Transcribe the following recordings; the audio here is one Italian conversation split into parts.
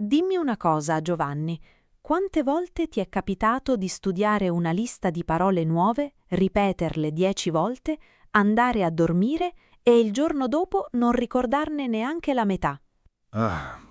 Dimmi una cosa, Giovanni. Quante volte ti è capitato di studiare una lista di parole nuove, ripeterle 10 volte, andare a dormire e il giorno dopo non ricordarne neanche la metà?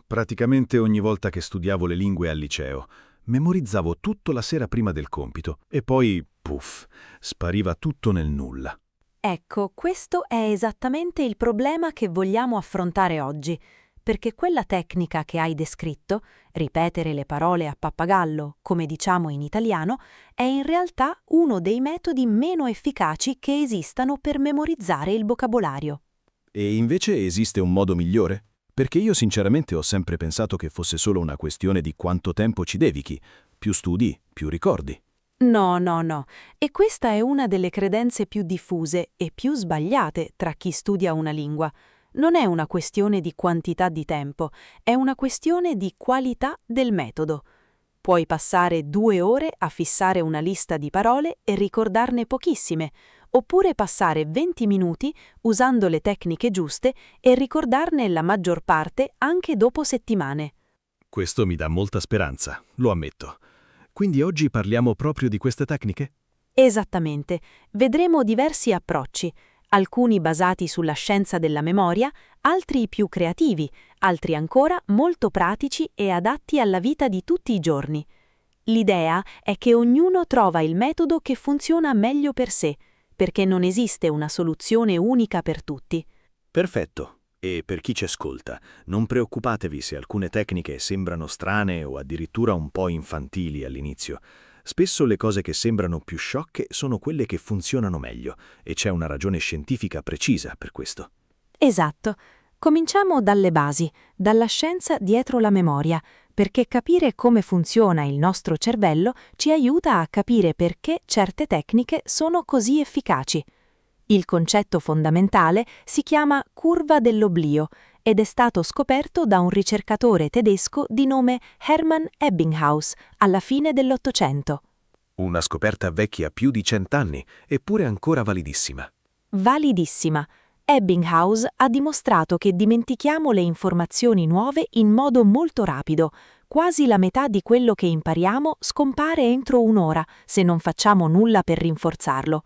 Praticamente ogni volta che studiavo le lingue al liceo, memorizzavo tutto la sera prima del compito e poi, puff, spariva tutto nel nulla. Ecco, questo è esattamente il problema che vogliamo affrontare oggi, perché quella tecnica che hai descritto, ripetere le parole a pappagallo, come diciamo in italiano, è in realtà uno dei metodi meno efficaci che esistano per memorizzare il vocabolario. E invece esiste un modo migliore? Perché io sinceramente ho sempre pensato che fosse solo una questione di quanto tempo ci dedichi. Più studi, più ricordi. No, no, no. E questa è una delle credenze più diffuse e più sbagliate tra chi studia una lingua. Non è una questione di quantità di tempo, è una questione di qualità del metodo. Puoi passare 2 ore a fissare una lista di parole e ricordarne pochissime, oppure passare 20 minuti usando le tecniche giuste e ricordarne la maggior parte anche dopo settimane. Questo mi dà molta speranza, lo ammetto. Quindi oggi parliamo proprio di queste tecniche? Esattamente. Vedremo diversi approcci, alcuni basati sulla scienza della memoria, altri più creativi, altri ancora molto pratici e adatti alla vita di tutti i giorni. L'idea è che ognuno trova il metodo che funziona meglio per sé, perché non esiste una soluzione unica per tutti. Perfetto. E per chi ci ascolta, non preoccupatevi se alcune tecniche sembrano strane o addirittura un po' infantili all'inizio. Spesso le cose che sembrano più sciocche sono quelle che funzionano meglio, e c'è una ragione scientifica precisa per questo. Esatto. Cominciamo dalle basi, dalla scienza dietro la memoria, perché capire come funziona il nostro cervello ci aiuta a capire perché certe tecniche sono così efficaci. Il concetto fondamentale si chiama curva dell'oblio ed è stato scoperto da un ricercatore tedesco di nome Hermann Ebbinghaus alla fine dell'Ottocento. Una scoperta vecchia più di 100 anni, eppure ancora validissima. Validissima. Ebbinghaus ha dimostrato che dimentichiamo le informazioni nuove in modo molto rapido. Quasi la metà di quello che impariamo scompare entro un'ora se non facciamo nulla per rinforzarlo.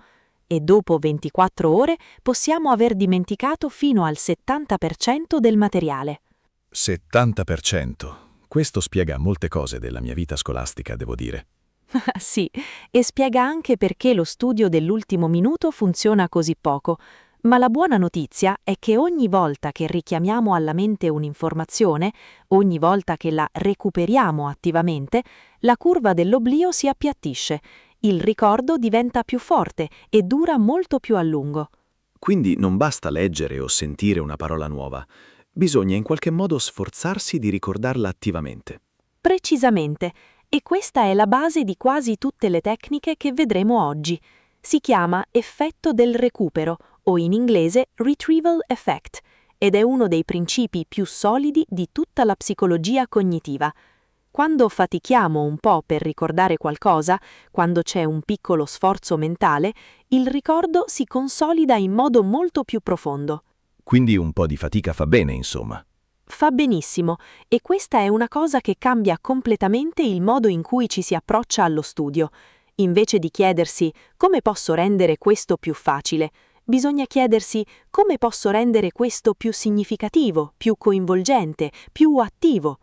E dopo 24 ore possiamo aver dimenticato fino al 70% del materiale. 70%. Questo spiega molte cose della mia vita scolastica, devo dire. Sì, e spiega anche perché lo studio dell'ultimo minuto funziona così poco. Ma la buona notizia è che ogni volta che richiamiamo alla mente un'informazione, ogni volta che la recuperiamo attivamente, la curva dell'oblio si appiattisce, il ricordo diventa più forte e dura molto più a lungo. Quindi non basta leggere o sentire una parola nuova, bisogna in qualche modo sforzarsi di ricordarla attivamente. Precisamente, e questa è la base di quasi tutte le tecniche che vedremo oggi. Si chiama effetto del recupero, o in inglese retrieval effect, ed è uno dei principi più solidi di tutta la psicologia cognitiva. Quando fatichiamo un po' per ricordare qualcosa, quando c'è un piccolo sforzo mentale, il ricordo si consolida in modo molto più profondo. Quindi un po' di fatica fa bene, insomma. Fa benissimo, e questa è una cosa che cambia completamente il modo in cui ci si approccia allo studio. Invece di chiedersi come posso rendere questo più facile, bisogna chiedersi come posso rendere questo più significativo, più coinvolgente, più attivo.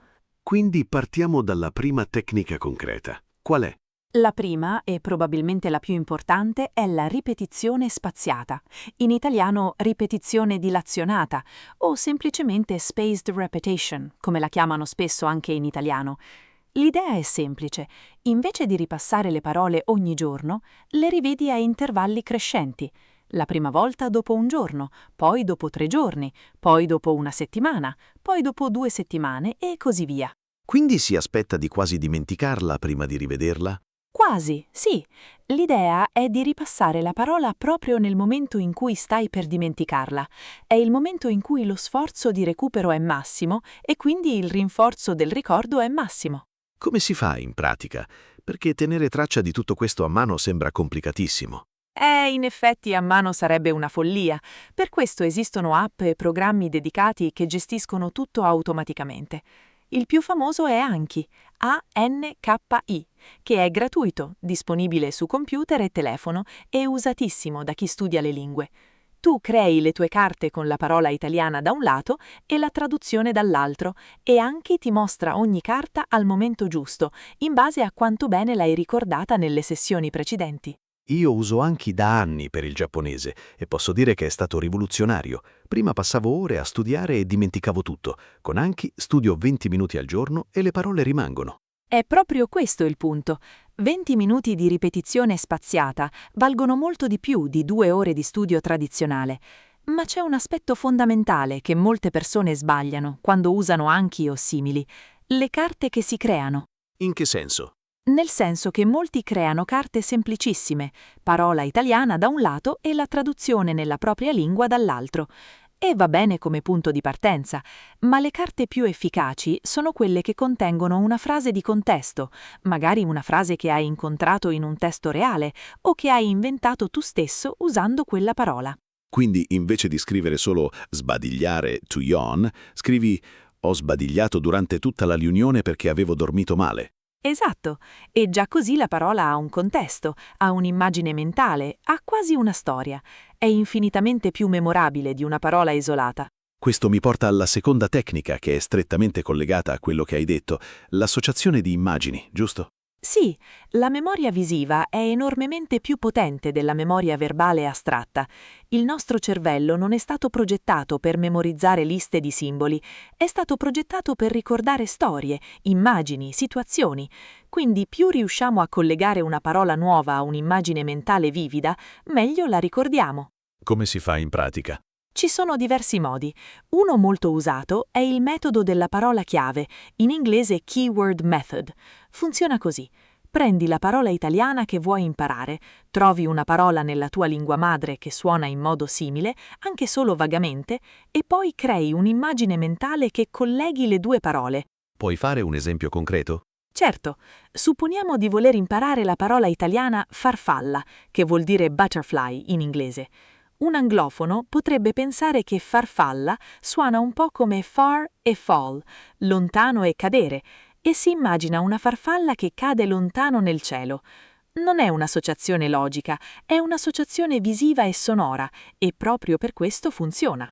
Quindi partiamo dalla prima tecnica concreta. Qual è? La prima, e probabilmente la più importante, è la ripetizione spaziata, in italiano ripetizione dilazionata o semplicemente spaced repetition, come la chiamano spesso anche in italiano. L'idea è semplice: invece di ripassare le parole ogni giorno, le rivedi a intervalli crescenti. La prima volta dopo un giorno, poi dopo 3 giorni, poi dopo una settimana, poi dopo 2 settimane e così via. Quindi si aspetta di quasi dimenticarla prima di rivederla? Quasi, sì. L'idea è di ripassare la parola proprio nel momento in cui stai per dimenticarla. È il momento in cui lo sforzo di recupero è massimo e quindi il rinforzo del ricordo è massimo. Come si fa in pratica? Perché tenere traccia di tutto questo a mano sembra complicatissimo. In effetti a mano sarebbe una follia. Per questo esistono app e programmi dedicati che gestiscono tutto automaticamente. Il più famoso è Anki, A-N-K-I, che è gratuito, disponibile su computer e telefono e usatissimo da chi studia le lingue. Tu crei le tue carte con la parola italiana da un lato e la traduzione dall'altro, e Anki ti mostra ogni carta al momento giusto, in base a quanto bene l'hai ricordata nelle sessioni precedenti. Io uso Anki da anni per il giapponese e posso dire che è stato rivoluzionario. Prima passavo ore a studiare e dimenticavo tutto. Con Anki studio 20 minuti al giorno e le parole rimangono. È proprio questo il punto. 20 minuti di ripetizione spaziata valgono molto di più di 2 ore di studio tradizionale. Ma c'è un aspetto fondamentale che molte persone sbagliano quando usano Anki o simili: le carte che si creano. In che senso? Nel senso che molti creano carte semplicissime, parola italiana da un lato e la traduzione nella propria lingua dall'altro. E va bene come punto di partenza, ma le carte più efficaci sono quelle che contengono una frase di contesto, magari una frase che hai incontrato in un testo reale o che hai inventato tu stesso usando quella parola. Quindi invece di scrivere solo sbadigliare to yawn, scrivi ho sbadigliato durante tutta la riunione perché avevo dormito male. Esatto, e già così la parola ha un contesto, ha un'immagine mentale, ha quasi una storia. È infinitamente più memorabile di una parola isolata. Questo mi porta alla seconda tecnica che è strettamente collegata a quello che hai detto, l'associazione di immagini, giusto? Sì, la memoria visiva è enormemente più potente della memoria verbale astratta. Il nostro cervello non è stato progettato per memorizzare liste di simboli, è stato progettato per ricordare storie, immagini, situazioni. Quindi più riusciamo a collegare una parola nuova a un'immagine mentale vivida, meglio la ricordiamo. Come si fa in pratica? Ci sono diversi modi. Uno molto usato è il metodo della parola chiave, in inglese keyword method. Funziona così: prendi la parola italiana che vuoi imparare, trovi una parola nella tua lingua madre che suona in modo simile, anche solo vagamente, e poi crei un'immagine mentale che colleghi le due parole. Puoi fare un esempio concreto? Certo, supponiamo di voler imparare la parola italiana farfalla, che vuol dire butterfly in inglese. Un anglofono potrebbe pensare che farfalla suona un po' come far e fall, lontano e cadere, e si immagina una farfalla che cade lontano nel cielo. Non è un'associazione logica, è un'associazione visiva e sonora, e proprio per questo funziona.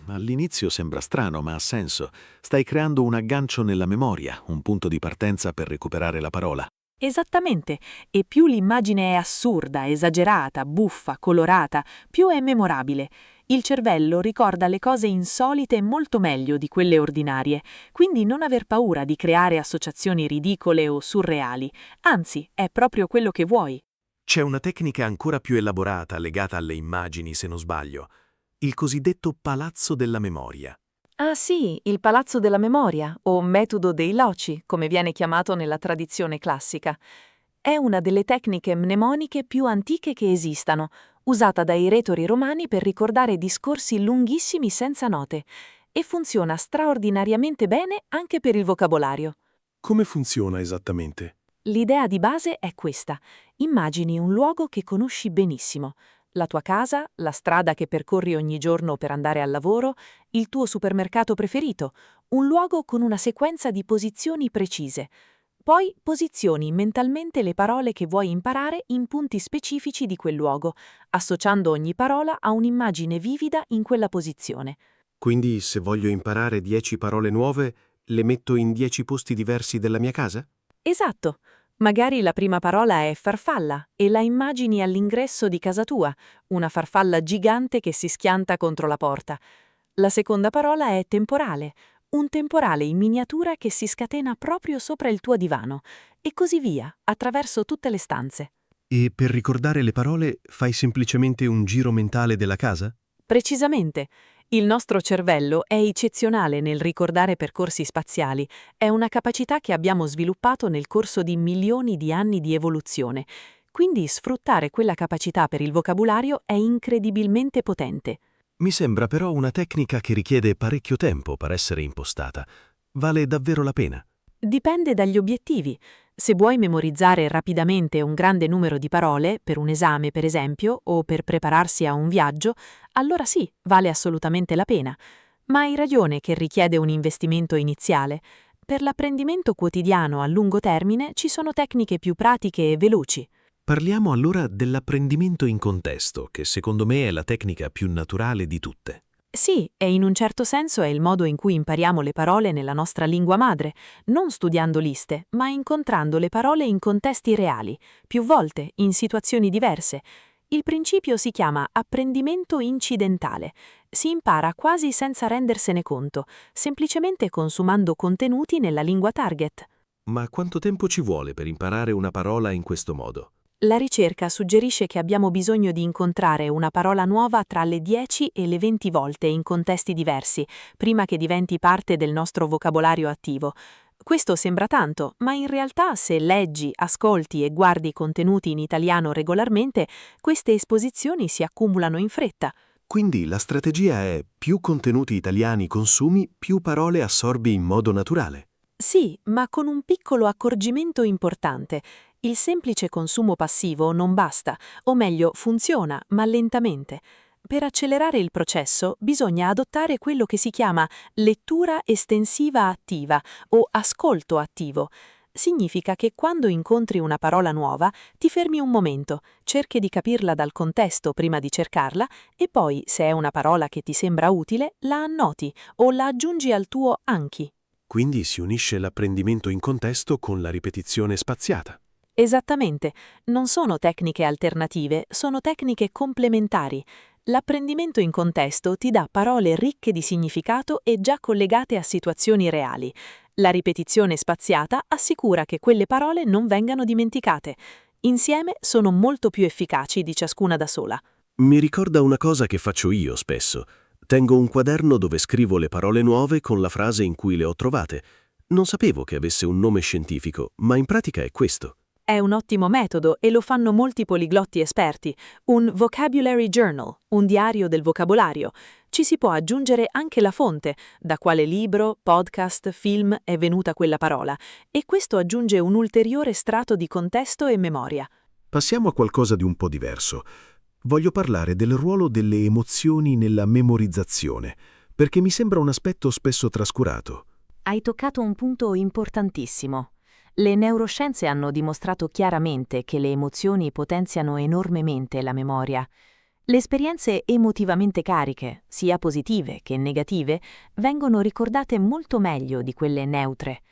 All'inizio sembra strano, ma ha senso. Stai creando un aggancio nella memoria, un punto di partenza per recuperare la parola. Esattamente, e più l'immagine è assurda, esagerata, buffa, colorata, più è memorabile. Il cervello ricorda le cose insolite molto meglio di quelle ordinarie, quindi non aver paura di creare associazioni ridicole o surreali, anzi, è proprio quello che vuoi. C'è una tecnica ancora più elaborata legata alle immagini, se non sbaglio, il cosiddetto palazzo della memoria. Ah sì, il palazzo della memoria, o metodo dei loci, come viene chiamato nella tradizione classica. È una delle tecniche mnemoniche più antiche che esistano, usata dai retori romani per ricordare discorsi lunghissimi senza note, e funziona straordinariamente bene anche per il vocabolario. Come funziona esattamente? L'idea di base è questa: immagini un luogo che conosci benissimo. La tua casa, la strada che percorri ogni giorno per andare al lavoro, il tuo supermercato preferito, un luogo con una sequenza di posizioni precise. Poi posizioni mentalmente le parole che vuoi imparare in punti specifici di quel luogo, associando ogni parola a un'immagine vivida in quella posizione. Quindi se voglio imparare 10 parole nuove, le metto in 10 posti diversi della mia casa? Esatto. Magari la prima parola è farfalla e la immagini all'ingresso di casa tua, una farfalla gigante che si schianta contro la porta. La seconda parola è temporale, un temporale in miniatura che si scatena proprio sopra il tuo divano, e così via, attraverso tutte le stanze. E per ricordare le parole fai semplicemente un giro mentale della casa? Precisamente. Il nostro cervello è eccezionale nel ricordare percorsi spaziali, è una capacità che abbiamo sviluppato nel corso di milioni di anni di evoluzione, quindi sfruttare quella capacità per il vocabolario è incredibilmente potente. Mi sembra però una tecnica che richiede parecchio tempo per essere impostata. Vale davvero la pena? Dipende dagli obiettivi. Se vuoi memorizzare rapidamente un grande numero di parole, per un esame per esempio, o per prepararsi a un viaggio, allora sì, vale assolutamente la pena. Ma hai ragione che richiede un investimento iniziale. Per l'apprendimento quotidiano a lungo termine ci sono tecniche più pratiche e veloci. Parliamo allora dell'apprendimento in contesto, che secondo me è la tecnica più naturale di tutte. Sì, e in un certo senso è il modo in cui impariamo le parole nella nostra lingua madre, non studiando liste, ma incontrando le parole in contesti reali, più volte, in situazioni diverse. Il principio si chiama apprendimento incidentale. Si impara quasi senza rendersene conto, semplicemente consumando contenuti nella lingua target. Ma quanto tempo ci vuole per imparare una parola in questo modo? La ricerca suggerisce che abbiamo bisogno di incontrare una parola nuova tra le 10 e le 20 volte in contesti diversi, prima che diventi parte del nostro vocabolario attivo. Questo sembra tanto, ma in realtà se leggi, ascolti e guardi contenuti in italiano regolarmente, queste esposizioni si accumulano in fretta. Quindi la strategia è più contenuti italiani consumi, più parole assorbi in modo naturale. Sì, ma con un piccolo accorgimento importante. Il semplice consumo passivo non basta, o meglio, funziona, ma lentamente. Per accelerare il processo bisogna adottare quello che si chiama lettura estensiva attiva o ascolto attivo. Significa che quando incontri una parola nuova, ti fermi un momento, cerchi di capirla dal contesto prima di cercarla e poi, se è una parola che ti sembra utile, la annoti o la aggiungi al tuo Anki. Quindi si unisce l'apprendimento in contesto con la ripetizione spaziata. Esattamente, non sono tecniche alternative, sono tecniche complementari. L'apprendimento in contesto ti dà parole ricche di significato e già collegate a situazioni reali. La ripetizione spaziata assicura che quelle parole non vengano dimenticate. Insieme sono molto più efficaci di ciascuna da sola. Mi ricorda una cosa che faccio io spesso. Tengo un quaderno dove scrivo le parole nuove con la frase in cui le ho trovate. Non sapevo che avesse un nome scientifico, ma in pratica è questo. È un ottimo metodo e lo fanno molti poliglotti esperti. Un vocabulary journal, un diario del vocabolario. Ci si può aggiungere anche la fonte, da quale libro, podcast, film è venuta quella parola, e questo aggiunge un ulteriore strato di contesto e memoria. Passiamo a qualcosa di un po' diverso. Voglio parlare del ruolo delle emozioni nella memorizzazione, perché mi sembra un aspetto spesso trascurato. Hai toccato un punto importantissimo. Le neuroscienze hanno dimostrato chiaramente che le emozioni potenziano enormemente la memoria. Le esperienze emotivamente cariche, sia positive che negative, vengono ricordate molto meglio di quelle neutre.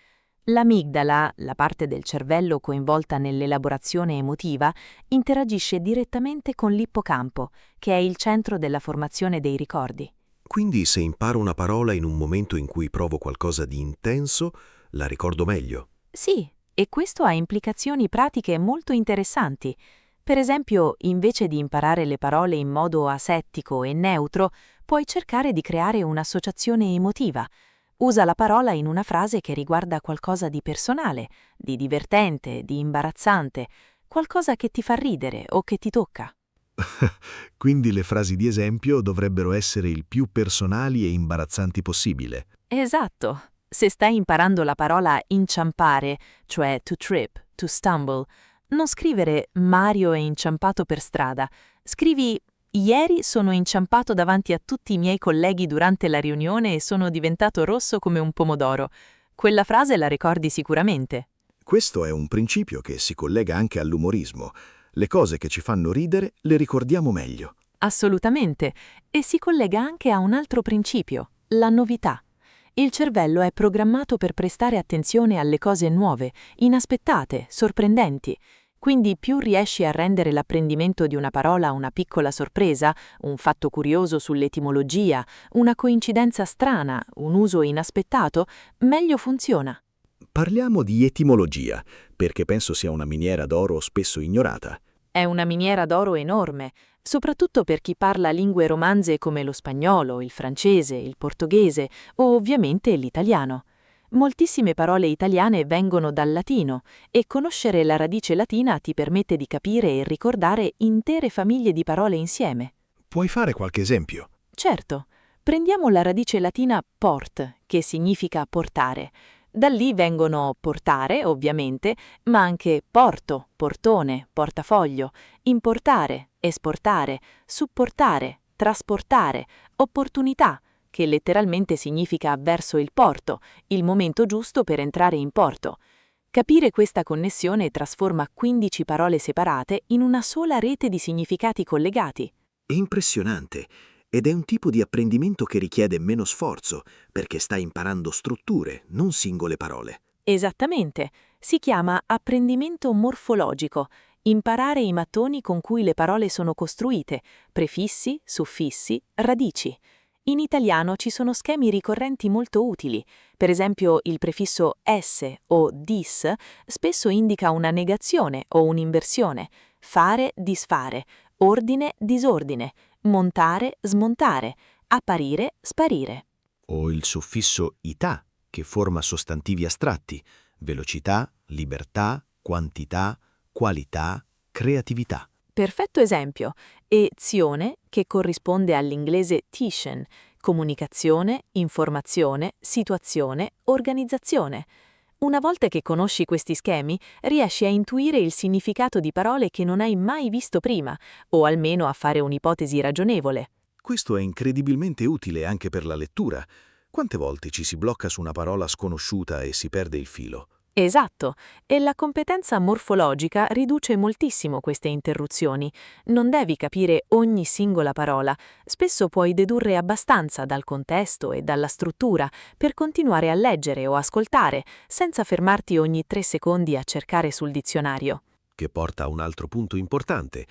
L'amigdala, la parte del cervello coinvolta nell'elaborazione emotiva, interagisce direttamente con l'ippocampo, che è il centro della formazione dei ricordi. Quindi se imparo una parola in un momento in cui provo qualcosa di intenso, la ricordo meglio. Sì, e questo ha implicazioni pratiche molto interessanti. Per esempio, invece di imparare le parole in modo asettico e neutro, puoi cercare di creare un'associazione emotiva. Usa la parola in una frase che riguarda qualcosa di personale, di divertente, di imbarazzante, qualcosa che ti fa ridere o che ti tocca. Quindi le frasi di esempio dovrebbero essere il più personali e imbarazzanti possibile. Esatto. Se stai imparando la parola inciampare, cioè to trip, to stumble, non scrivere Mario è inciampato per strada. Scrivi ieri sono inciampato davanti a tutti i miei colleghi durante la riunione e sono diventato rosso come un pomodoro. Quella frase la ricordi sicuramente. Questo è un principio che si collega anche all'umorismo. Le cose che ci fanno ridere le ricordiamo meglio. Assolutamente. E si collega anche a un altro principio, la novità. Il cervello è programmato per prestare attenzione alle cose nuove, inaspettate, sorprendenti. Quindi più riesci a rendere l'apprendimento di una parola una piccola sorpresa, un fatto curioso sull'etimologia, una coincidenza strana, un uso inaspettato, meglio funziona. Parliamo di etimologia, perché penso sia una miniera d'oro spesso ignorata. È una miniera d'oro enorme, soprattutto per chi parla lingue romanze come lo spagnolo, il francese, il portoghese o ovviamente l'italiano. Moltissime parole italiane vengono dal latino e conoscere la radice latina ti permette di capire e ricordare intere famiglie di parole insieme. Puoi fare qualche esempio? Certo, prendiamo la radice latina port, che significa portare. Da lì vengono portare, ovviamente, ma anche porto, portone, portafoglio, importare, esportare, supportare, trasportare, opportunità, che letteralmente significa verso il porto, il momento giusto per entrare in porto. Capire questa connessione trasforma 15 parole separate in una sola rete di significati collegati. È impressionante, ed è un tipo di apprendimento che richiede meno sforzo, perché stai imparando strutture, non singole parole. Esattamente, si chiama apprendimento morfologico, imparare i mattoni con cui le parole sono costruite, prefissi, suffissi, radici. In italiano ci sono schemi ricorrenti molto utili, per esempio il prefisso s o dis spesso indica una negazione o un'inversione, fare, disfare, ordine, disordine, montare, smontare, apparire, sparire. O il suffisso ità, che forma sostantivi astratti, velocità, libertà, quantità, qualità, creatività. Perfetto esempio. E zione, che corrisponde all'inglese tion, comunicazione, informazione, situazione, organizzazione. Una volta che conosci questi schemi, riesci a intuire il significato di parole che non hai mai visto prima, o almeno a fare un'ipotesi ragionevole. Questo è incredibilmente utile anche per la lettura. Quante volte ci si blocca su una parola sconosciuta e si perde il filo? Esatto, e la competenza morfologica riduce moltissimo queste interruzioni. Non devi capire ogni singola parola, spesso puoi dedurre abbastanza dal contesto e dalla struttura per continuare a leggere o ascoltare, senza fermarti ogni 3 secondi a cercare sul dizionario. Che porta a un altro punto importante.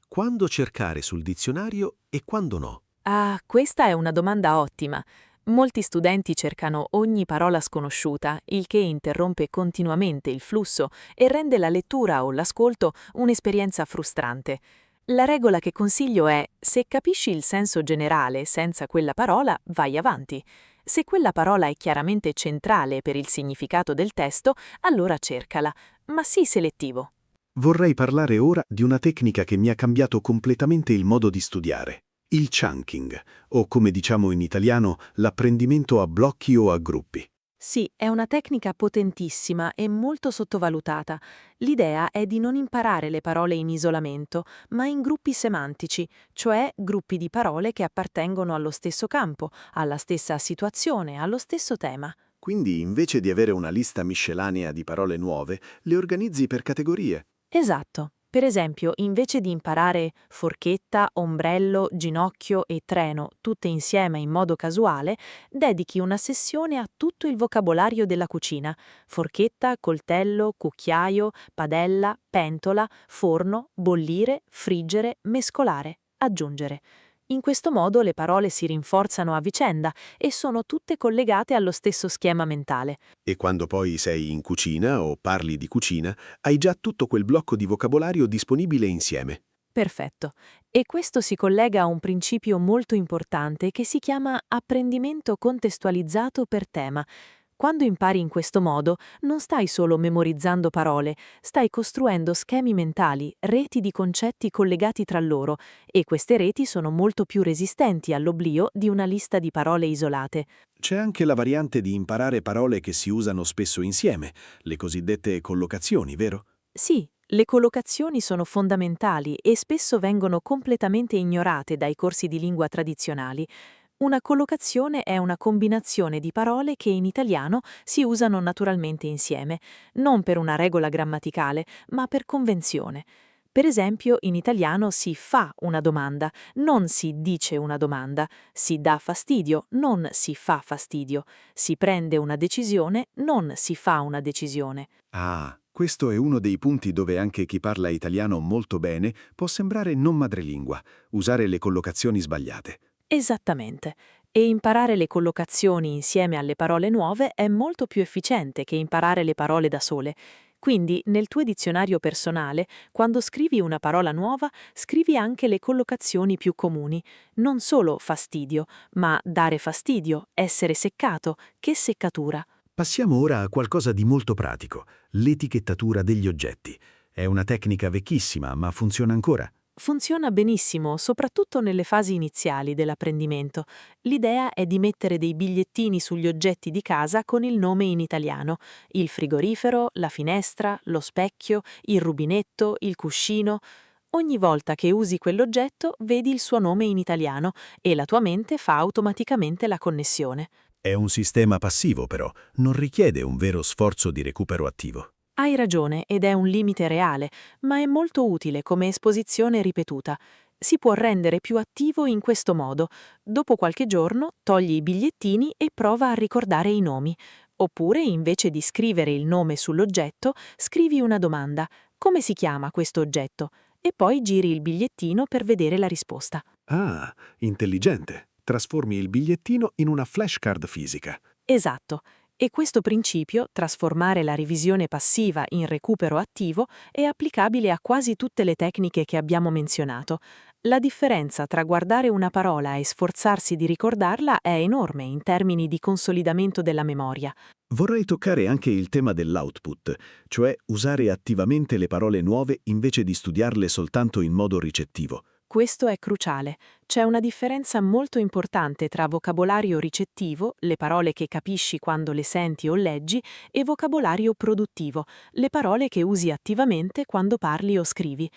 Quando cercare sul dizionario e quando no? Ah, questa è una domanda ottima. Molti studenti cercano ogni parola sconosciuta, il che interrompe continuamente il flusso e rende la lettura o l'ascolto un'esperienza frustrante. La regola che consiglio è: se capisci il senso generale senza quella parola, vai avanti. Se quella parola è chiaramente centrale per il significato del testo, allora cercala, ma sii selettivo. Vorrei parlare ora di una tecnica che mi ha cambiato completamente il modo di studiare. Il chunking, o come diciamo in italiano, l'apprendimento a blocchi o a gruppi. Sì, è una tecnica potentissima e molto sottovalutata. L'idea è di non imparare le parole in isolamento, ma in gruppi semantici, cioè gruppi di parole che appartengono allo stesso campo, alla stessa situazione, allo stesso tema. Quindi, invece di avere una lista miscelanea di parole nuove, le organizzi per categorie. Esatto. Per esempio, invece di imparare forchetta, ombrello, ginocchio e treno tutte insieme in modo casuale, dedichi una sessione a tutto il vocabolario della cucina: forchetta, coltello, cucchiaio, padella, pentola, forno, bollire, friggere, mescolare, aggiungere. In questo modo le parole si rinforzano a vicenda e sono tutte collegate allo stesso schema mentale. E quando poi sei in cucina o parli di cucina, hai già tutto quel blocco di vocabolario disponibile insieme. Perfetto. E questo si collega a un principio molto importante che si chiama apprendimento contestualizzato per tema. Quando impari in questo modo, non stai solo memorizzando parole, stai costruendo schemi mentali, reti di concetti collegati tra loro, e queste reti sono molto più resistenti all'oblio di una lista di parole isolate. C'è anche la variante di imparare parole che si usano spesso insieme, le cosiddette collocazioni, vero? Sì, le collocazioni sono fondamentali e spesso vengono completamente ignorate dai corsi di lingua tradizionali. Una collocazione è una combinazione di parole che in italiano si usano naturalmente insieme, non per una regola grammaticale, ma per convenzione. Per esempio, in italiano si fa una domanda, non si dice una domanda; si dà fastidio, non si fa fastidio; si prende una decisione, non si fa una decisione. Ah, questo è uno dei punti dove anche chi parla italiano molto bene può sembrare non madrelingua, usare le collocazioni sbagliate. Esattamente. E imparare le collocazioni insieme alle parole nuove è molto più efficiente che imparare le parole da sole. Quindi, nel tuo dizionario personale, quando scrivi una parola nuova, scrivi anche le collocazioni più comuni. Non solo fastidio, ma dare fastidio, essere seccato, che seccatura. Passiamo ora a qualcosa di molto pratico, l'etichettatura degli oggetti. È una tecnica vecchissima, ma funziona ancora. Funziona benissimo, soprattutto nelle fasi iniziali dell'apprendimento. L'idea è di mettere dei bigliettini sugli oggetti di casa con il nome in italiano: il frigorifero, la finestra, lo specchio, il rubinetto, il cuscino. Ogni volta che usi quell'oggetto, vedi il suo nome in italiano e la tua mente fa automaticamente la connessione. È un sistema passivo, però, non richiede un vero sforzo di recupero attivo. Hai ragione ed è un limite reale, ma è molto utile come esposizione ripetuta. Si può rendere più attivo in questo modo. Dopo qualche giorno togli i bigliettini e prova a ricordare i nomi. Oppure, invece di scrivere il nome sull'oggetto, scrivi una domanda. Come si chiama questo oggetto? E poi giri il bigliettino per vedere la risposta. Ah, intelligente. Trasformi il bigliettino in una flashcard fisica. Esatto. E questo principio, trasformare la revisione passiva in recupero attivo, è applicabile a quasi tutte le tecniche che abbiamo menzionato. La differenza tra guardare una parola e sforzarsi di ricordarla è enorme in termini di consolidamento della memoria. Vorrei toccare anche il tema dell'output, cioè usare attivamente le parole nuove invece di studiarle soltanto in modo ricettivo. Questo è cruciale. C'è una differenza molto importante tra vocabolario ricettivo, le parole che capisci quando le senti o leggi, e vocabolario produttivo, le parole che usi attivamente quando parli o scrivi.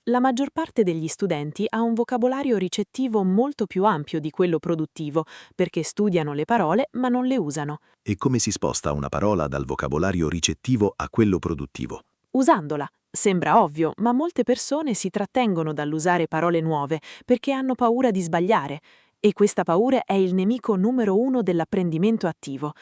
La maggior parte degli studenti ha un vocabolario ricettivo molto più ampio di quello produttivo, perché studiano le parole ma non le usano. E come si sposta una parola dal vocabolario ricettivo a quello produttivo? Usandola. Sembra ovvio, ma molte persone si trattengono dall'usare parole nuove perché hanno paura di sbagliare. E questa paura è il nemico numero uno dell'apprendimento attivo.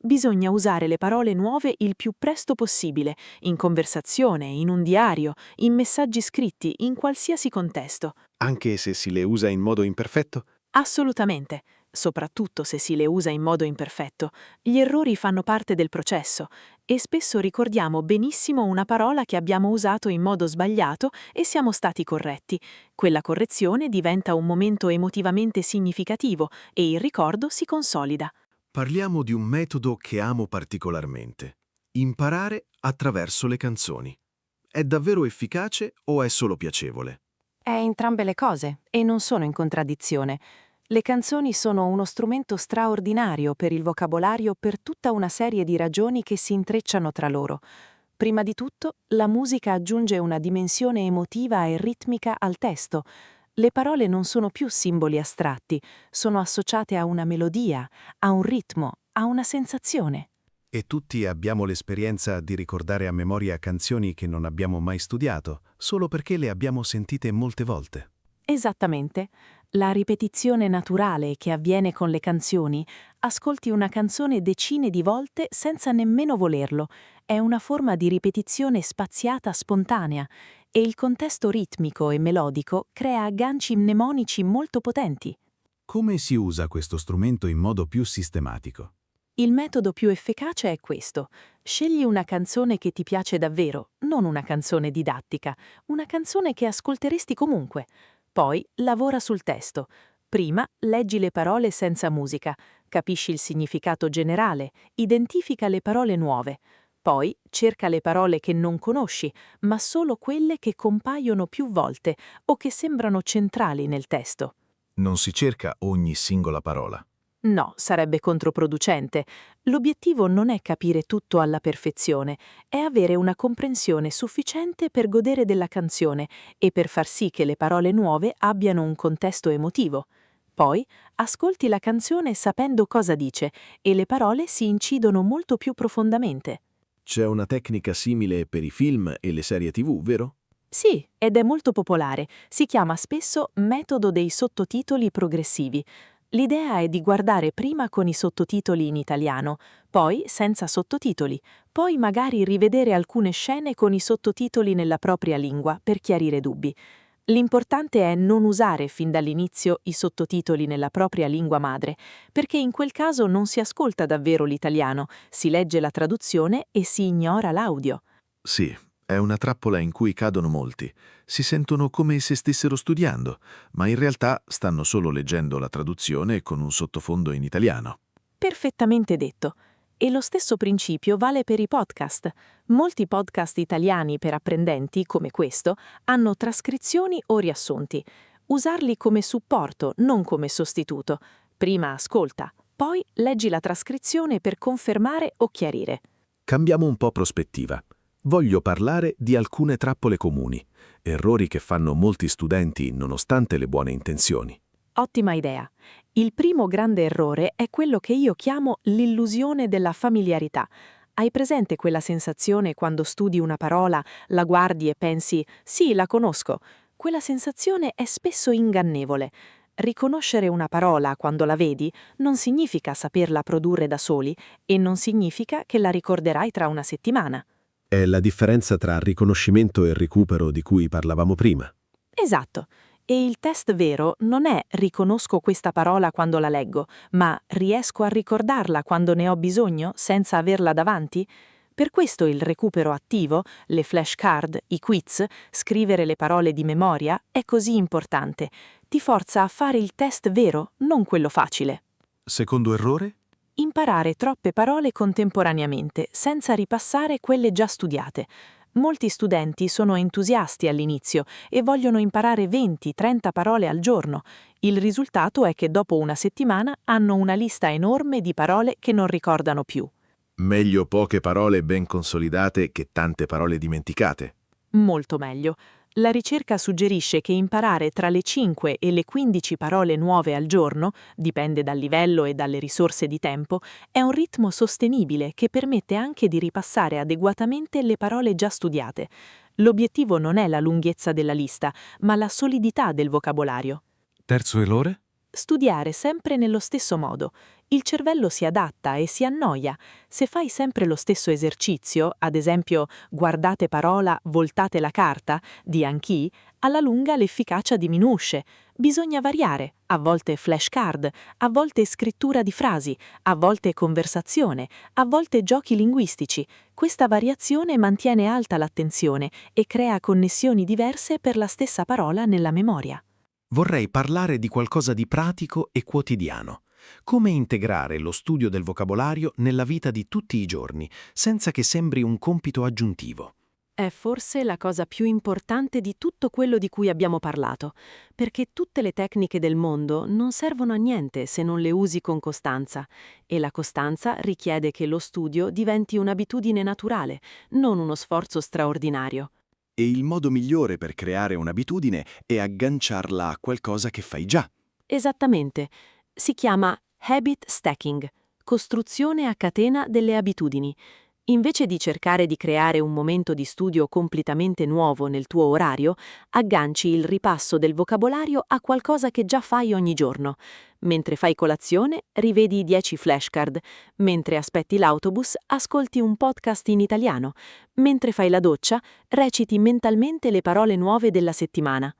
Bisogna usare le parole nuove il più presto possibile, in conversazione, in un diario, in messaggi scritti, in qualsiasi contesto. Anche se si le usa in modo imperfetto? Assolutamente, soprattutto se si le usa in modo imperfetto. Gli errori fanno parte del processo e spesso ricordiamo benissimo una parola che abbiamo usato in modo sbagliato e siamo stati corretti. Quella correzione diventa un momento emotivamente significativo e il ricordo si consolida. Parliamo di un metodo che amo particolarmente. Imparare attraverso le canzoni. È davvero efficace o è solo piacevole? È entrambe le cose e non sono in contraddizione. Le canzoni sono uno strumento straordinario per il vocabolario per tutta una serie di ragioni che si intrecciano tra loro. Prima di tutto, la musica aggiunge una dimensione emotiva e ritmica al testo. Le parole non sono più simboli astratti, sono associate a una melodia, a un ritmo, a una sensazione. E tutti abbiamo l'esperienza di ricordare a memoria canzoni che non abbiamo mai studiato, solo perché le abbiamo sentite molte volte. Esattamente. La ripetizione naturale che avviene con le canzoni, ascolti una canzone decine di volte senza nemmeno volerlo, è una forma di ripetizione spaziata spontanea e il contesto ritmico e melodico crea agganci mnemonici molto potenti. Come si usa questo strumento in modo più sistematico? Il metodo più efficace è questo. Scegli una canzone che ti piace davvero, non una canzone didattica, una canzone che ascolteresti comunque. Poi lavora sul testo. Prima leggi le parole senza musica, capisci il significato generale, identifica le parole nuove. Poi cerca le parole che non conosci, ma solo quelle che compaiono più volte o che sembrano centrali nel testo. Non si cerca ogni singola parola. No, sarebbe controproducente. L'obiettivo non è capire tutto alla perfezione, è avere una comprensione sufficiente per godere della canzone e per far sì che le parole nuove abbiano un contesto emotivo. Poi ascolti la canzone sapendo cosa dice e le parole si incidono molto più profondamente. C'è una tecnica simile per i film e le serie TV, vero? Sì, ed è molto popolare. Si chiama spesso metodo dei sottotitoli progressivi. L'idea è di guardare prima con i sottotitoli in italiano, poi senza sottotitoli, poi magari rivedere alcune scene con i sottotitoli nella propria lingua per chiarire dubbi. L'importante è non usare fin dall'inizio i sottotitoli nella propria lingua madre, perché in quel caso non si ascolta davvero l'italiano, si legge la traduzione e si ignora l'audio. Sì, è una trappola in cui cadono molti. Si sentono come se stessero studiando, ma in realtà stanno solo leggendo la traduzione con un sottofondo in italiano. Perfettamente detto. E lo stesso principio vale per i podcast. Molti podcast italiani per apprendenti, come questo, hanno trascrizioni o riassunti. Usarli come supporto, non come sostituto. Prima ascolta, poi leggi la trascrizione per confermare o chiarire. Cambiamo un po' prospettiva. Voglio parlare di alcune trappole comuni, errori che fanno molti studenti nonostante le buone intenzioni. Ottima idea. Il primo grande errore è quello che io chiamo l'illusione della familiarità. Hai presente quella sensazione quando studi una parola, la guardi e pensi «sì, la conosco»? Quella sensazione è spesso ingannevole. Riconoscere una parola quando la vedi non significa saperla produrre da soli e non significa che la ricorderai tra una settimana. È la differenza tra riconoscimento e recupero di cui parlavamo prima. Esatto. E il test vero non è riconosco questa parola quando la leggo, ma riesco a ricordarla quando ne ho bisogno senza averla davanti? Per questo il recupero attivo, le flashcard, i quiz, scrivere le parole di memoria è così importante. Ti forza a fare il test vero, non quello facile. Secondo errore? Imparare troppe parole contemporaneamente, senza ripassare quelle già studiate. Molti studenti sono entusiasti all'inizio e vogliono imparare 20-30 parole al giorno. Il risultato è che dopo una settimana hanno una lista enorme di parole che non ricordano più. Meglio poche parole ben consolidate che tante parole dimenticate. Molto meglio. La ricerca suggerisce che imparare tra le 5 e le 15 parole nuove al giorno, dipende dal livello e dalle risorse di tempo, è un ritmo sostenibile che permette anche di ripassare adeguatamente le parole già studiate. L'obiettivo non è la lunghezza della lista, ma la solidità del vocabolario. Terzo errore? Studiare sempre nello stesso modo. Il cervello si adatta e si annoia. Se fai sempre lo stesso esercizio, ad esempio guardate parola, voltate la carta, di Anki, alla lunga l'efficacia diminuisce. Bisogna variare, a volte flashcard, a volte scrittura di frasi, a volte conversazione, a volte giochi linguistici. Questa variazione mantiene alta l'attenzione e crea connessioni diverse per la stessa parola nella memoria. Vorrei parlare di qualcosa di pratico e quotidiano. Come integrare lo studio del vocabolario nella vita di tutti i giorni, senza che sembri un compito aggiuntivo. È forse la cosa più importante di tutto quello di cui abbiamo parlato, perché tutte le tecniche del mondo non servono a niente se non le usi con costanza, e la costanza richiede che lo studio diventi un'abitudine naturale, non uno sforzo straordinario. E il modo migliore per creare un'abitudine è agganciarla a qualcosa che fai già. Esattamente. Si chiama habit stacking, costruzione a catena delle abitudini. Invece di cercare di creare un momento di studio completamente nuovo nel tuo orario, agganci il ripasso del vocabolario a qualcosa che già fai ogni giorno. Mentre fai colazione, rivedi i 10 flashcard. Mentre aspetti l'autobus, ascolti un podcast in italiano. Mentre fai la doccia, reciti mentalmente le parole nuove della settimana.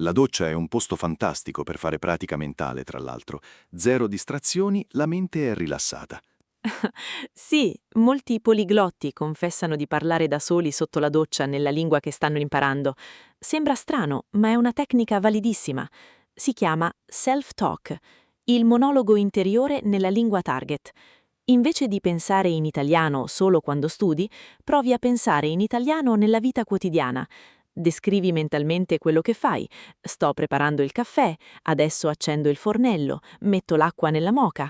La doccia è un posto fantastico per fare pratica mentale, tra l'altro. Zero distrazioni, la mente è rilassata. Sì, molti poliglotti confessano di parlare da soli sotto la doccia nella lingua che stanno imparando. Sembra strano, ma è una tecnica validissima. Si chiama self-talk, il monologo interiore nella lingua target. Invece di pensare in italiano solo quando studi, provi a pensare in italiano nella vita quotidiana. Descrivi mentalmente quello che fai. Sto preparando il caffè, adesso accendo il fornello, metto l'acqua nella moka.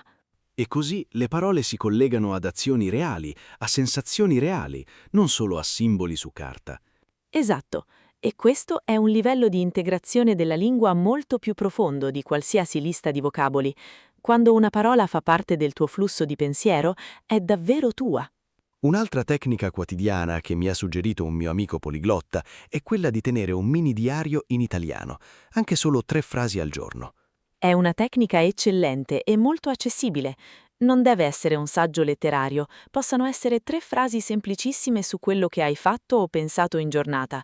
E così le parole si collegano ad azioni reali, a sensazioni reali, non solo a simboli su carta. Esatto, e questo è un livello di integrazione della lingua molto più profondo di qualsiasi lista di vocaboli. Quando una parola fa parte del tuo flusso di pensiero, è davvero tua. Un'altra tecnica quotidiana che mi ha suggerito un mio amico poliglotta è quella di tenere un mini diario in italiano, anche solo 3 frasi al giorno. È una tecnica eccellente e molto accessibile. Non deve essere un saggio letterario, possono essere 3 frasi semplicissime su quello che hai fatto o pensato in giornata.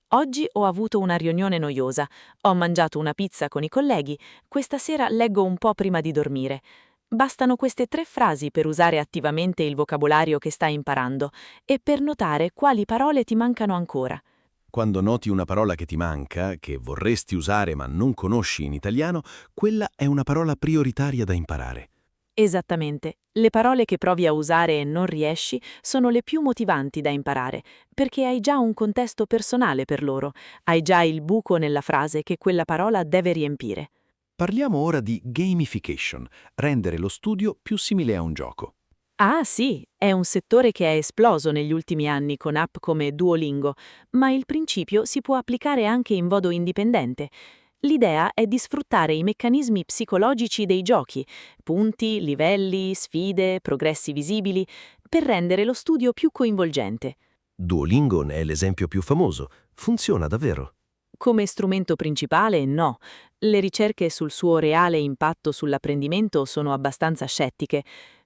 Oggi ho avuto una riunione noiosa, ho mangiato una pizza con i colleghi, questa sera leggo un po' prima di dormire. Bastano queste 3 frasi per usare attivamente il vocabolario che stai imparando e per notare quali parole ti mancano ancora. Quando noti una parola che ti manca, che vorresti usare ma non conosci in italiano, quella è una parola prioritaria da imparare. Esattamente. Le parole che provi a usare e non riesci sono le più motivanti da imparare, perché hai già un contesto personale per loro, hai già il buco nella frase che quella parola deve riempire. Parliamo ora di gamification, rendere lo studio più simile a un gioco. Ah sì, è un settore che è esploso negli ultimi anni con app come Duolingo, ma il principio si può applicare anche in modo indipendente. L'idea è di sfruttare i meccanismi psicologici dei giochi, punti, livelli, sfide, progressi visibili, per rendere lo studio più coinvolgente. Duolingo ne è l'esempio più famoso. Funziona davvero. Come strumento principale, no. Le ricerche sul suo reale impatto sull'apprendimento sono abbastanza scettiche.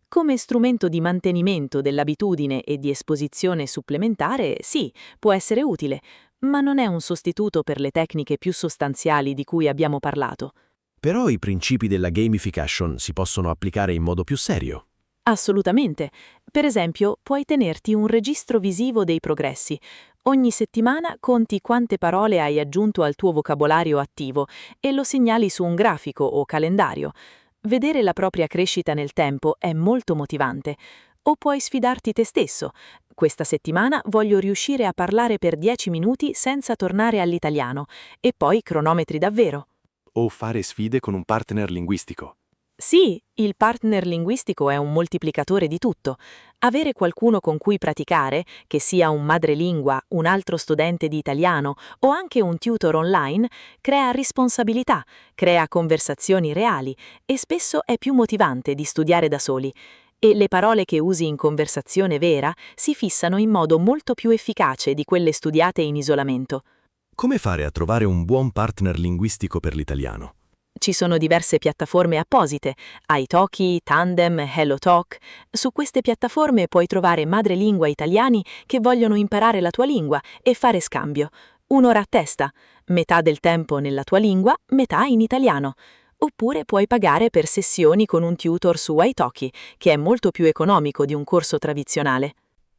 Come strumento di mantenimento dell'abitudine e di esposizione supplementare, sì, può essere utile, ma non è un sostituto per le tecniche più sostanziali di cui abbiamo parlato. Però i principi della gamification si possono applicare in modo più serio. Assolutamente. Per esempio, puoi tenerti un registro visivo dei progressi. Ogni settimana conti quante parole hai aggiunto al tuo vocabolario attivo e lo segnali su un grafico o calendario. Vedere la propria crescita nel tempo è molto motivante. O puoi sfidarti te stesso. Questa settimana voglio riuscire a parlare per 10 minuti senza tornare all'italiano, e poi cronometri davvero. O fare sfide con un partner linguistico. Sì, il partner linguistico è un moltiplicatore di tutto. Avere qualcuno con cui praticare, che sia un madrelingua, un altro studente di italiano o anche un tutor online, crea responsabilità, crea conversazioni reali e spesso è più motivante di studiare da soli. E le parole che usi in conversazione vera si fissano in modo molto più efficace di quelle studiate in isolamento. Come fare a trovare un buon partner linguistico per l'italiano? Ci sono diverse piattaforme apposite, italki, Tandem, HelloTalk. Su queste piattaforme puoi trovare madrelingua italiani che vogliono imparare la tua lingua e fare scambio. Un'ora a testa, metà del tempo nella tua lingua, metà in italiano. Oppure puoi pagare per sessioni con un tutor su italki, che è molto più economico di un corso tradizionale.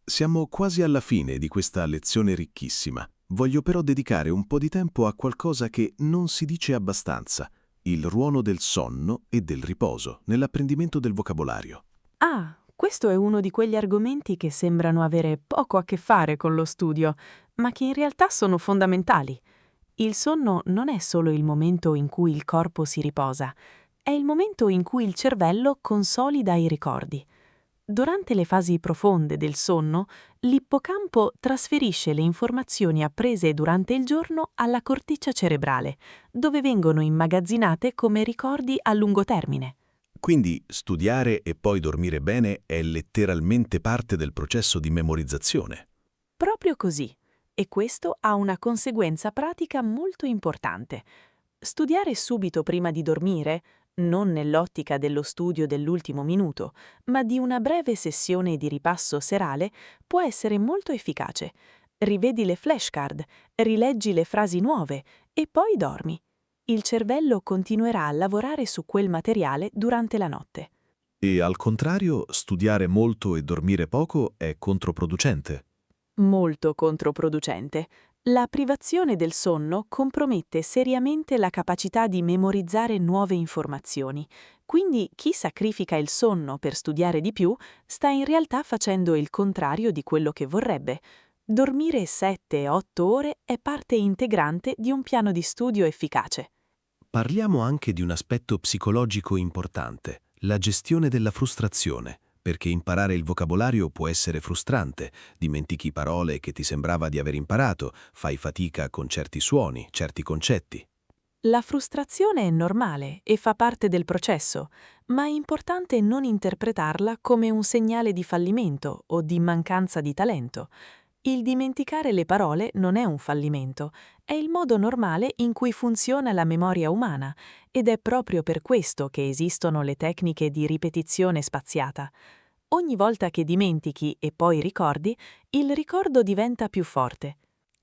Siamo quasi alla fine di questa lezione ricchissima. Voglio però dedicare un po' di tempo a qualcosa che non si dice abbastanza: il ruolo del sonno e del riposo nell'apprendimento del vocabolario. Ah, questo è uno di quegli argomenti che sembrano avere poco a che fare con lo studio, ma che in realtà sono fondamentali. Il sonno non è solo il momento in cui il corpo si riposa, è il momento in cui il cervello consolida i ricordi. Durante le fasi profonde del sonno, l'ippocampo trasferisce le informazioni apprese durante il giorno alla corteccia cerebrale, dove vengono immagazzinate come ricordi a lungo termine. Quindi studiare e poi dormire bene è letteralmente parte del processo di memorizzazione. Proprio così. E questo ha una conseguenza pratica molto importante. Studiare subito prima di dormire, non nell'ottica dello studio dell'ultimo minuto, ma di una breve sessione di ripasso serale, può essere molto efficace. Rivedi le flashcard, rileggi le frasi nuove e poi dormi. Il cervello continuerà a lavorare su quel materiale durante la notte. E al contrario, studiare molto e dormire poco è controproducente. Molto controproducente. La privazione del sonno compromette seriamente la capacità di memorizzare nuove informazioni. Quindi chi sacrifica il sonno per studiare di più sta in realtà facendo il contrario di quello che vorrebbe. Dormire 7-8 ore è parte integrante di un piano di studio efficace. Parliamo anche di un aspetto psicologico importante: la gestione della frustrazione, perché imparare il vocabolario può essere frustrante, dimentichi parole che ti sembrava di aver imparato, fai fatica con certi suoni, certi concetti. La frustrazione è normale e fa parte del processo, ma è importante non interpretarla come un segnale di fallimento o di mancanza di talento. Il dimenticare le parole non è un fallimento, è il modo normale in cui funziona la memoria umana, ed è proprio per questo che esistono le tecniche di ripetizione spaziata. Ogni volta che dimentichi e poi ricordi, il ricordo diventa più forte.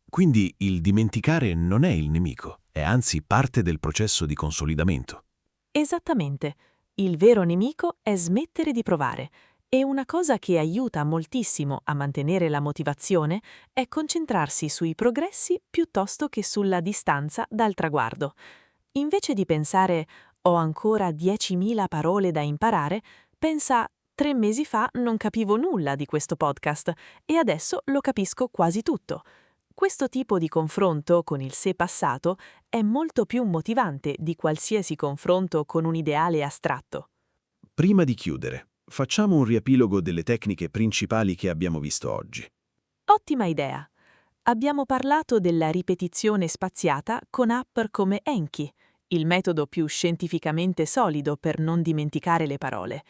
Quindi il dimenticare non è il nemico, è anzi parte del processo di consolidamento. Esattamente. Il vero nemico è smettere di provare. E una cosa che aiuta moltissimo a mantenere la motivazione è concentrarsi sui progressi piuttosto che sulla distanza dal traguardo. Invece di pensare «ho ancora 10.000 parole da imparare», pensa «3 mesi fa non capivo nulla di questo podcast e adesso lo capisco quasi tutto». Questo tipo di confronto con il sé passato è molto più motivante di qualsiasi confronto con un ideale astratto. Prima di chiudere, Facciamo un riepilogo delle tecniche principali che abbiamo visto oggi. Ottima idea! Abbiamo parlato della ripetizione spaziata con app come Enki, il metodo più scientificamente solido per non dimenticare le parole,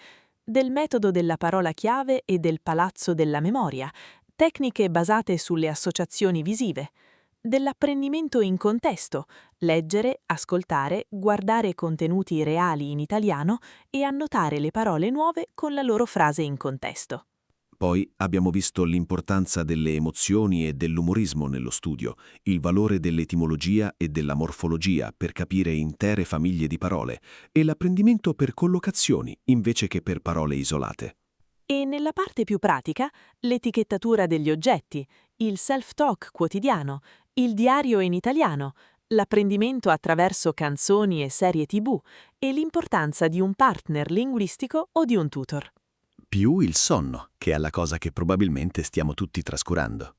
del metodo della parola chiave e del palazzo della memoria, tecniche basate sulle associazioni visive, dell'apprendimento in contesto, leggere, ascoltare, guardare contenuti reali in italiano e annotare le parole nuove con la loro frase in contesto. Poi abbiamo visto l'importanza delle emozioni e dell'umorismo nello studio, il valore dell'etimologia e della morfologia per capire intere famiglie di parole e l'apprendimento per collocazioni invece che per parole isolate. E nella parte più pratica, l'etichettatura degli oggetti, il self-talk quotidiano, il diario in italiano, l'apprendimento attraverso canzoni e serie TV e l'importanza di un partner linguistico o di un tutor. Più il sonno, che è la cosa che probabilmente stiamo tutti trascurando.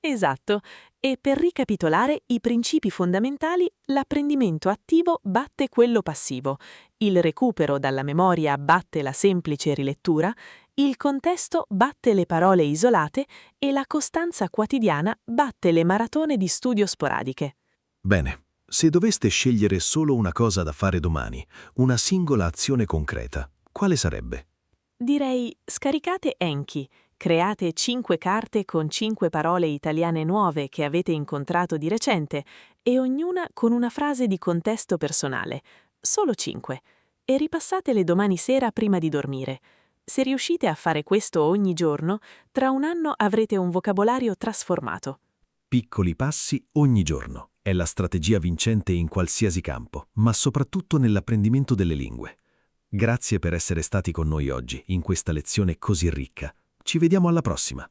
Esatto. E per ricapitolare i principi fondamentali, l'apprendimento attivo batte quello passivo, il recupero dalla memoria batte la semplice rilettura, il contesto batte le parole isolate e la costanza quotidiana batte le maratone di studio sporadiche. Bene, se doveste scegliere solo una cosa da fare domani, una singola azione concreta, quale sarebbe? Direi scaricate Enki, create 5 carte con 5 parole italiane nuove che avete incontrato di recente e ognuna con una frase di contesto personale, solo 5, e ripassatele domani sera prima di dormire. Se riuscite a fare questo ogni giorno, tra un anno avrete un vocabolario trasformato. Piccoli passi ogni giorno. È la strategia vincente in qualsiasi campo, ma soprattutto nell'apprendimento delle lingue. Grazie per essere stati con noi oggi in questa lezione così ricca. Ci vediamo alla prossima.